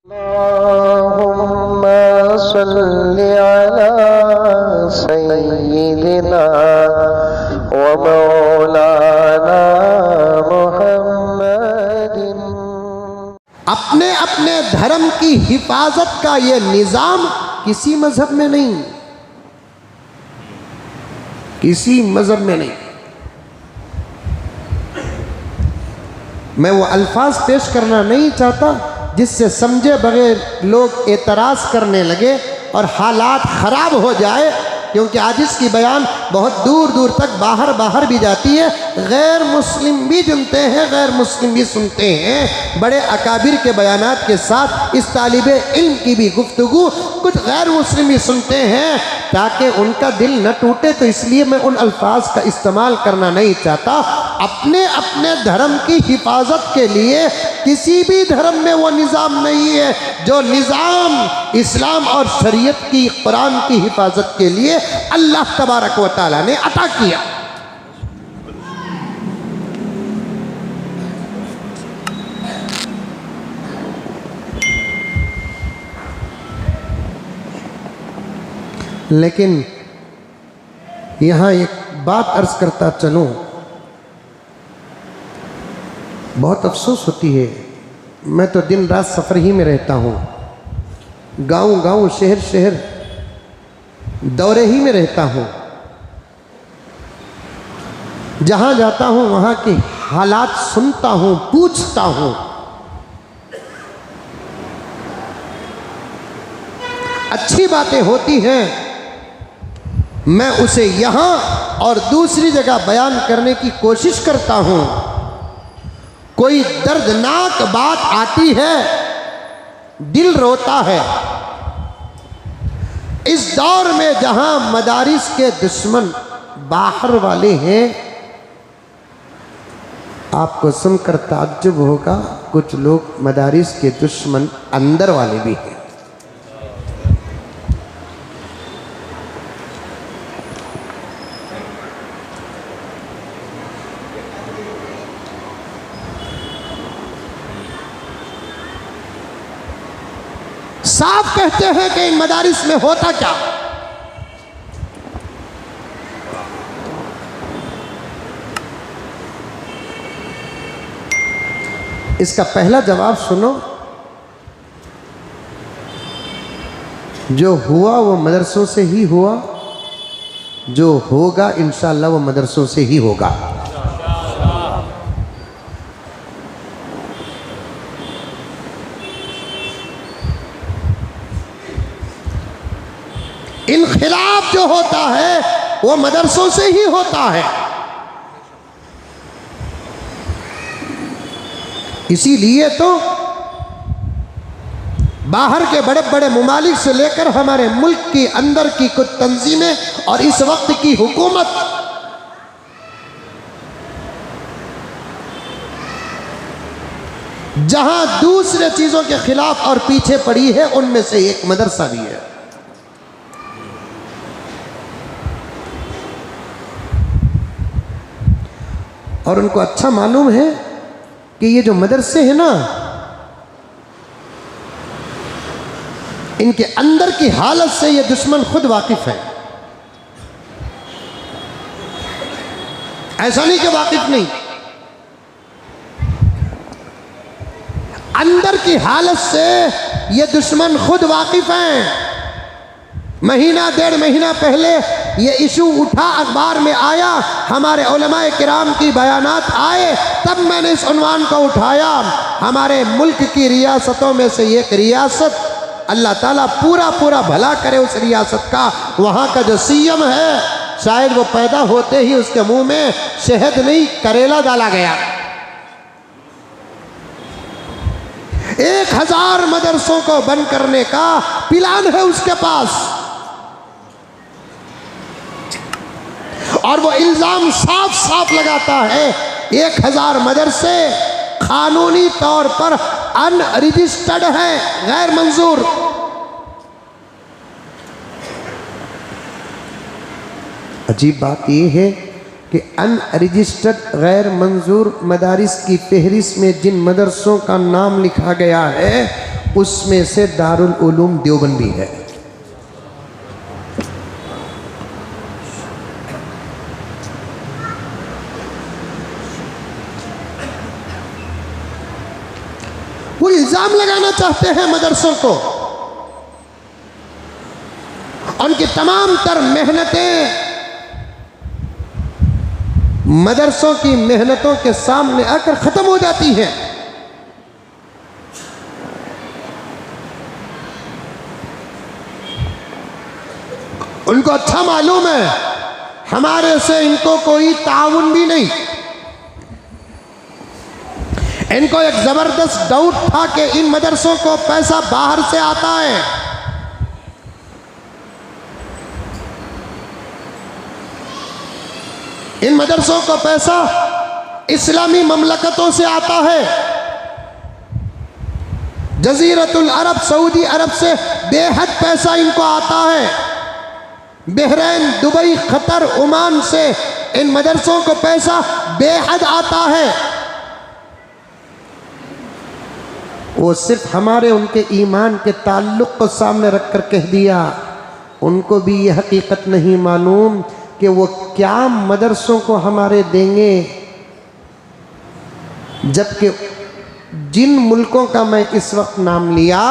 अल्लाहुम्मा सल्लि अला सय्यिदिना व मौलाना मुहम्मदिन। अपने अपने धर्म की हिफाजत का ये निज़ाम किसी मजहब में नहीं, किसी मजहब में नहीं। मैं वो अल्फाज पेश करना नहीं चाहता जिससे समझे बगैर लोग एतराज़ करने लगे और हालात ख़राब हो जाए, क्योंकि आज इसकी बयान बहुत दूर दूर तक बाहर भी जाती है। गैर मुस्लिम भी सुनते हैं, गैर मुस्लिम भी सुनते हैं। बड़े अकाबिर के बयानात के साथ इस तालिबे इल्म की भी गुफ्तगू कुछ गैर मुस्लिम भी सुनते हैं, ताकि उनका दिल न टूटे। तो इसलिए मैं उन अल्फाज का इस्तेमाल करना नहीं चाहता। अपने अपने धर्म की हिफाजत के लिए किसी भी धर्म में वो निज़ाम नहीं है जो निज़ाम इस्लाम और शरीयत की, कुरान की हिफाजत के लिए अल्लाह तबारक व तआला ने अता किया। लेकिन यहाँ एक बात अर्ज करता चलूँ, बहुत अफसोस होती है। मैं तो दिन रात सफ़र ही में रहता हूँ, गांव गांव शहर शहर दौरे ही में रहता हूँ। जहाँ जाता हूँ वहाँ के हालात सुनता हूँ, पूछता हूँ। अच्छी बातें होती हैं, मैं उसे यहाँ और दूसरी जगह बयान करने की कोशिश करता हूँ। कोई दर्दनाक बात आती है, दिल रोता है। इस दौर में जहां मदारिस के दुश्मन बाहर वाले हैं, आपको सुनकर ताज्जुब होगा, कुछ लोग मदारिस के दुश्मन अंदर वाले भी हैं। साफ कहते हैं कि इन मदारिस में होता क्या। इसका पहला जवाब सुनो। जो हुआ वो मदरसों से ही हुआ, जो होगा इंशाअल्लाह वो मदरसों से ही होगा। इनखिलाफ जो होता है वो मदरसों से ही होता है। इसीलिए तो बाहर के बड़े बड़े मुमालिक से लेकर हमारे मुल्क की अंदर की कुछ तंजीमें और इस वक्त की हुकूमत जहां दूसरे चीजों के खिलाफ और पीछे पड़ी है, उनमें से एक मदरसा भी है। और उनको अच्छा मालूम है कि ये जो मदरसे हैं ना, इनके अंदर की हालत से ये दुश्मन खुद वाकिफ है। ऐसा नहीं कि वाकिफ नहीं, अंदर की हालत से ये दुश्मन खुद वाकिफ हैं। महीना डेढ़ महीना पहले ये इशू उठा, अखबार में आया, हमारे उलमाए किराम की बयानात आए, तब मैंने इस उन्वान को उठाया। हमारे मुल्क की रियासतों में से एक रियासत, अल्लाह ताला पूरा पूरा भला करे उस रियासत का, वहाँ का जो सीएम है, शायद वो पैदा होते ही उसके मुंह में शहद नहीं करेला डाला गया। 1000 मदरसों को बंद करने का प्लान है उसके पास, और वो इल्ज़ाम साफ साफ लगाता है 1000 मदरसे कानूनी तौर पर अनरजिस्टर्ड हैं, गैर मंजूर। अजीब बात यह है कि अनरजिस्टर्ड गैर मंजूर मदारिस की फहरिस्त में जिन मदरसों का नाम लिखा गया है, उसमें से दारुल उलूम देवबंद भी है। वो इल्जाम लगाना चाहते हैं मदरसों को, उनकी तमाम तर मेहनतें मदरसों की मेहनतों के सामने आकर खत्म हो जाती हैं। उनको अच्छा मालूम है हमारे से इनको कोई ताउन भी नहीं। इनको एक जबरदस्त डाउट था कि इन मदरसों को पैसा बाहर से आता है। इन मदरसों को पैसा इस्लामी ममलकतों से आता है। जजीरतुल अरब, सऊदी अरब से बेहद पैसा इनको आता है। बहरैन, दुबई, कतर, ओमान से इन मदरसों को पैसा बेहद आता है। वो सिर्फ हमारे उनके ईमान के ताल्लुक़ को सामने रखकर कह दिया। उनको भी ये हकीकत नहीं मालूम कि वो क्या मदरसों को हमारे देंगे, जबकि जिन मुल्कों का मैं इस वक्त नाम लिया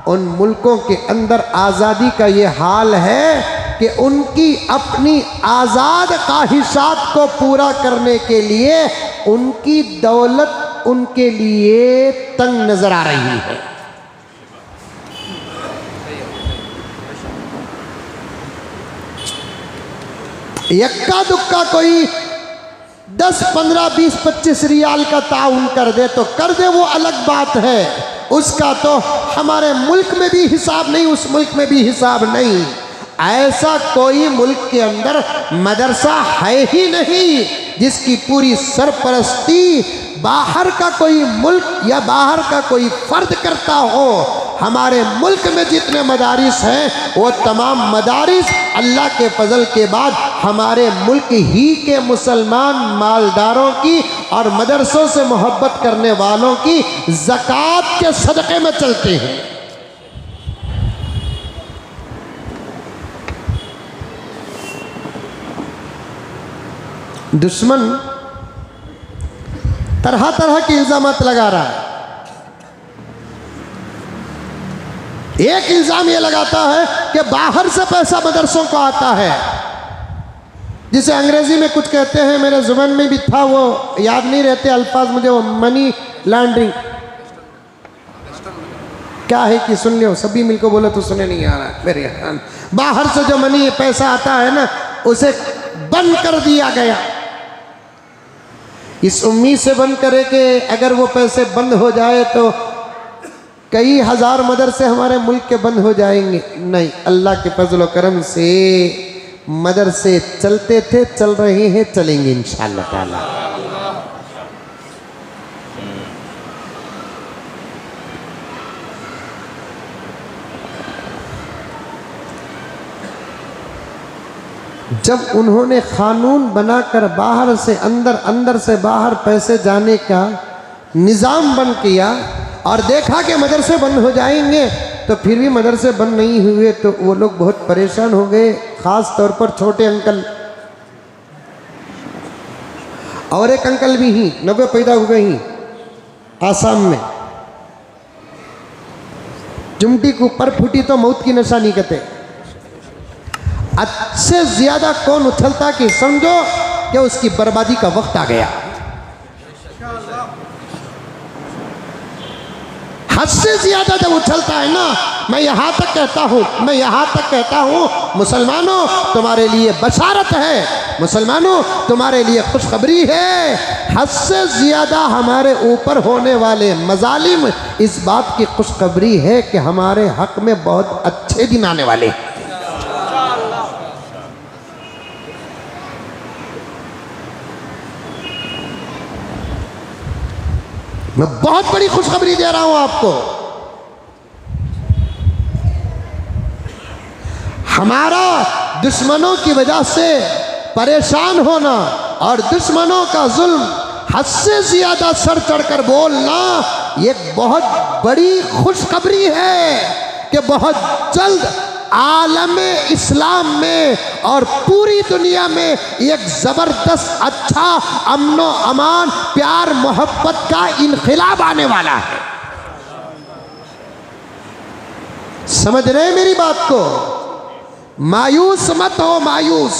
उन मुल्कों के अंदर आज़ादी का ये हाल है कि उनकी अपनी आज़ाद ख्वाहिशात को पूरा करने के लिए उनकी दौलत उनके लिए तंग नजर आ रही है। यक्का दुक्का कोई 10, 15, 20, 25 रियाल का ताउन कर दे तो कर दे, वो अलग बात है। उसका तो हमारे मुल्क में भी हिसाब नहीं, उस मुल्क में भी हिसाब नहीं। ऐसा कोई मुल्क के अंदर मदरसा है ही नहीं जिसकी पूरी सरपरस्ती बाहर का कोई मुल्क या बाहर का कोई फर्द करता हो। हमारे मुल्क में जितने मदारिस हैं वो तमाम मदारिस अल्लाह के फजल के बाद हमारे मुल्क ही के मुसलमान मालदारों की और मदरसों से मोहब्बत करने वालों की ज़कात के सदक़े में चलते हैं। दुश्मन तरह तरह के इल्ज़ामात लगा रहा है। एक इल्ज़ाम ये लगाता है कि बाहर से पैसा मदरसों को आता है, जिसे अंग्रेजी में कुछ कहते हैं, मेरे ज़ुबान में भी था, वो याद नहीं रहते अल्फाज मुझे, वो मनी लॉन्ड्रिंग क्या है कि सुन लो, सभी मिलकर बोले तो सुने नहीं आ रहा मेरे यहाँ। बाहर से जो मनी पैसा आता है ना, उसे बंद कर दिया गया। इस उम्मीद से बंद करे कि अगर वो पैसे बंद हो जाए तो कई हज़ार मदरसे हमारे मुल्क के बंद हो जाएंगे। नहीं, अल्लाह के फजल व करम से मदरसे चलते थे, चल रहे हैं, चलेंगे इंशाअल्लाह ताला। जब उन्होंने कानून बनाकर बाहर से अंदर, अंदर से बाहर पैसे जाने का निज़ाम बंद किया और देखा कि मदरसे बंद हो जाएंगे, तो फिर भी मदरसे बंद नहीं हुए तो वो लोग बहुत परेशान हो गए, ख़ास तौर पर छोटे अंकल। और एक अंकल भी ही 90 पैदा हुए ही आसाम में, चुमटी के ऊपर फूटी तो मौत की निशानी कहते। अच्छे ज़्यादा कौन उछलता कि समझो कि उसकी बर्बादी का वक्त आ गया। हद से ज़्यादा जब उछलता है ना, मैं यहाँ तक कहता हूँ मुसलमानों तुम्हारे लिए बशारत है, मुसलमानों तुम्हारे लिए खुशखबरी है। हद से ज़्यादा हमारे ऊपर होने वाले मजालिम इस बात की खुशखबरी है कि हमारे हक में बहुत अच्छे दिन आने वाले। मैं बहुत बड़ी खुशखबरी दे रहा हूं आपको। हमारा दुश्मनों की वजह से परेशान होना और दुश्मनों का जुल्म, हद से ज्यादा सर चढ़कर बोलना, ये बहुत बड़ी खुशखबरी है कि बहुत जल्द आलम इस्लाम में और पूरी दुनिया में एक ज़बरदस्त अच्छा अमनो अमान प्यार मोहब्बत का इनक़िलाब आने वाला है। समझ रहे हैं मेरी बात को? मायूस मत हो, मायूस।